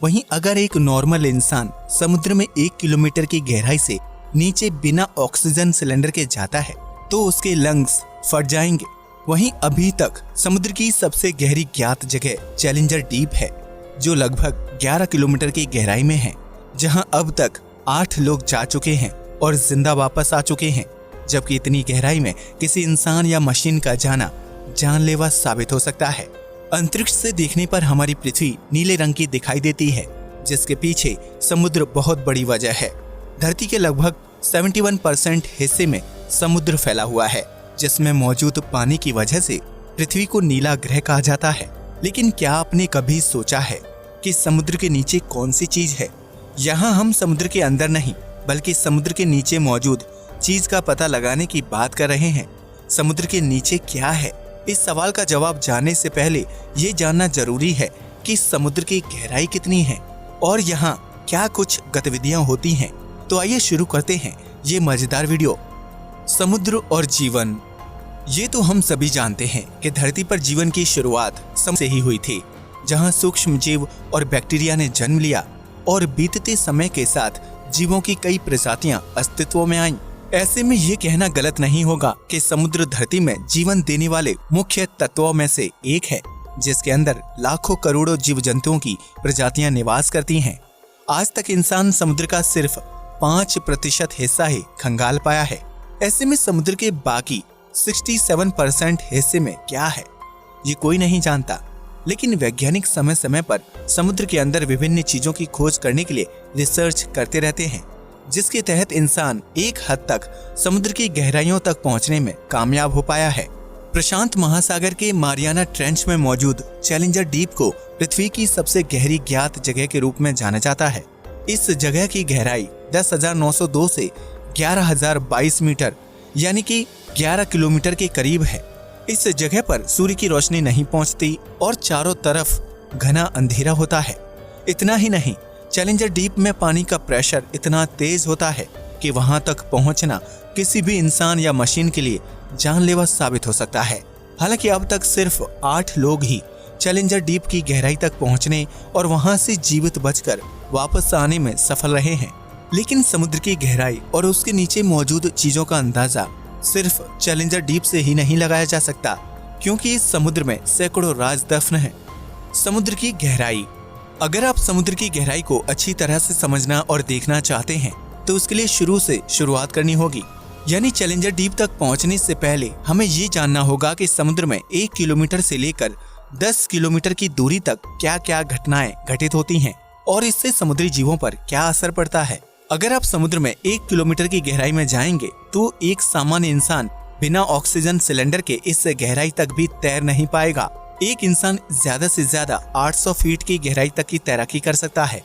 वहीं अगर एक नॉर्मल इंसान समुद्र में 1 किलोमीटर की गहराई से नीचे बिना ऑक्सीजन सिलेंडर के जाता है तो उसके लंग्स फट जाएंगे। वहीं अभी तक समुद्र की सबसे गहरी ज्ञात जगह चैलेंजर डीप है, जो लगभग 11 किलोमीटर की गहराई में है, जहां अब तक 8 लोग जा चुके हैं और जिंदा वापस आ चुके हैं। जबकि इतनी गहराई में किसी इंसान या मशीन का जाना जानलेवा साबित हो सकता है। अंतरिक्ष से देखने पर हमारी पृथ्वी नीले रंग की दिखाई देती है, जिसके पीछे समुद्र बहुत बड़ी वजह है। धरती के लगभग 71% हिस्से में समुद्र फैला हुआ है, जिसमें मौजूद पानी की वजह से पृथ्वी को नीला ग्रह कहा जाता है। लेकिन क्या आपने कभी सोचा है कि समुद्र के नीचे कौन सी चीज है? यहाँ हम समुद्र के अंदर नहीं, बल्कि समुद्र के नीचे मौजूद चीज का पता लगाने की बात कर रहे हैं। समुद्र के नीचे क्या है? इस सवाल का जवाब जानने से पहले ये जानना जरूरी है कि समुद्र की गहराई कितनी है और यहाँ क्या कुछ गतिविधियां होती हैं। तो आइए शुरू करते हैं ये मजेदार वीडियो। समुद्र और जीवन। ये तो हम सभी जानते हैं कि धरती पर जीवन की शुरुआत समुद्र से ही हुई थी, जहाँ सूक्ष्म जीव और बैक्टीरिया ने जन्म लिया और बीतते समय के साथ जीवों की कई प्रजातियां अस्तित्व में आईं। ऐसे में ये कहना गलत नहीं होगा कि समुद्र धरती में जीवन देने वाले मुख्य तत्वों में से एक है, जिसके अंदर लाखों करोड़ों जीव जंतुओं की प्रजातियां निवास करती हैं। आज तक इंसान समुद्र का सिर्फ 5% हिस्सा ही खंगाल पाया है। ऐसे में समुद्र के बाकी 67% हिस्से में क्या है, ये कोई नहीं जानता। लेकिन वैज्ञानिक समय समय पर समुद्र के अंदर विभिन्न चीजों की खोज करने के लिए रिसर्च करते रहते हैं, जिसके तहत इंसान एक हद तक समुद्र की गहराइयों तक पहुंचने में कामयाब हो पाया है। प्रशांत महासागर के मारियाना ट्रेंच में मौजूद चैलेंजर डीप को पृथ्वी की सबसे गहरी ज्ञात जगह के रूप में जाना जाता है। इस जगह की गहराई 10,902 से 11,022 मीटर यानी कि 11 किलोमीटर के करीब है। इस जगह पर सूर्य की रोशनी नहीं पहुंचती और चारों तरफ घना अंधेरा होता है। इतना ही नहीं, चैलेंजर डीप में पानी का प्रेशर इतना तेज होता है कि वहां तक पहुंचना किसी भी इंसान या मशीन के लिए जानलेवा साबित हो सकता है। हालांकि अब तक सिर्फ 8 लोग ही चैलेंजर डीप की गहराई तक पहुंचने और वहां से जीवित बचकर वापस आने में सफल रहे हैं। लेकिन समुद्र की गहराई और उसके नीचे मौजूद चीजों का अंदाजा सिर्फ चैलेंजर डीप से ही नहीं लगाया जा सकता, क्योंकि इस समुद्र में सैकड़ों राज दफन हैं। समुद्र की गहराई। अगर आप समुद्र की गहराई को अच्छी तरह से समझना और देखना चाहते हैं तो उसके लिए शुरू से शुरुआत करनी होगी। यानी चैलेंजर डीप तक पहुंचने से पहले हमें ये जानना होगा कि समुद्र में 1 किलोमीटर से लेकर 10 किलोमीटर की दूरी तक क्या क्या घटनाएं घटित होती हैं और इससे समुद्री जीवों पर क्या असर पड़ता है। अगर आप समुद्र में 1 किलोमीटर की गहराई में जाएंगे तो एक सामान्य इंसान बिना ऑक्सीजन सिलेंडर के इस गहराई तक भी तैर नहीं पाएगा। एक इंसान ज्यादा से ज्यादा 800 फीट की गहराई तक की तैराकी कर सकता है।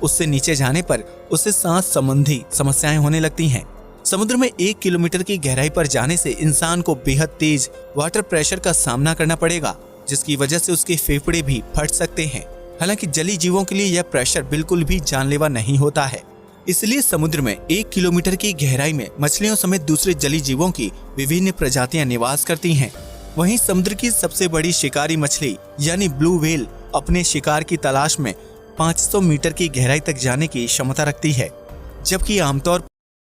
उससे नीचे जाने पर उसे सांस संबंधी समस्याएं होने लगती हैं। समुद्र में 1 किलोमीटर की गहराई पर जाने से इंसान को बेहद तेज वाटर प्रेशर का सामना करना पड़ेगा, जिसकी वजह से उसके फेफड़े भी फट सकते हैं। हालांकि जलीय जीवों के लिए यह प्रेशर बिल्कुल भी जानलेवा नहीं होता है। इसलिए समुद्र में 1 किलोमीटर की गहराई में मछलियों समेत दूसरे जलीय जीवों की विभिन्न प्रजातियां निवास करती हैं। वहीं समुद्र की सबसे बड़ी शिकारी मछली यानी ब्लू व्हेल अपने शिकार की तलाश में 500 मीटर की गहराई तक जाने की क्षमता रखती है, जबकि आमतौर